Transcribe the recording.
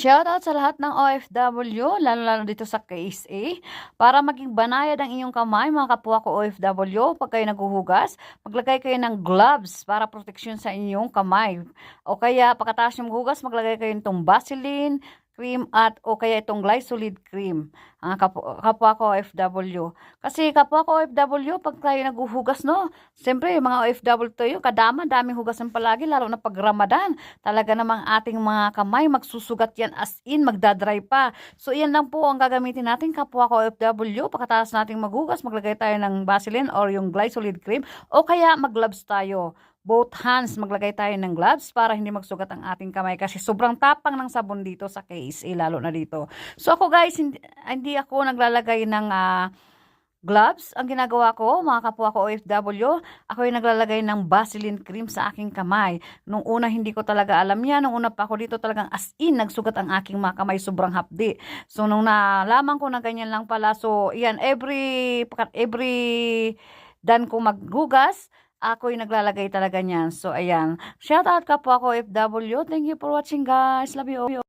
Shoutout sa lahat ng OFW, lalo-lalo dito sa KSA. Para maging banayad ang inyong kamay, mga kapwa ko OFW, pag kayo naghuhugas, maglagay kayo ng gloves para proteksyon sa inyong kamay. O kaya, pagkatapos yung maghugas, maglagay kayo nitong Vaseline, cream at o kaya itong glycolid cream. Kapwa ko OFW. Kasi kapwa ko OFW, pag tayo naghuhugas, no? Siyempre, yung mga OFW tayo, kadama, daming hugasan palagi, lalo na pag Ramadan. Talaga namang ating mga kamay, magsusugat yan as in, magdadry pa. So, yan lang po ang gagamitin natin, kapwa ko OFW. Pagkatapos nating maghugas, maglagay tayo ng Vaseline or yung glycolid cream o kaya mag-gloves tayo. Both hands, maglagay tayo ng gloves para hindi magsugat ang ating kamay kasi sobrang tapang ng sabon dito sa KSA, lalo na dito. So ako guys, hindi ako naglalagay ng gloves. Ang ginagawa ko, mga kapwa ko OFW, ako yung naglalagay ng Vaseline cream sa aking kamay. Nung una, hindi ko talaga alam yan. Nung una pa ako dito, talagang as in, nagsugat ang aking mga kamay, sobrang hapdi. So, nung nalaman ko na ganyan lang pala, so, yan, every dan ko maghugas, ako yung naglalagay talaga niyan. So, ayan. Shout out kapwa ko OFW. Thank you for watching, guys. Love you all.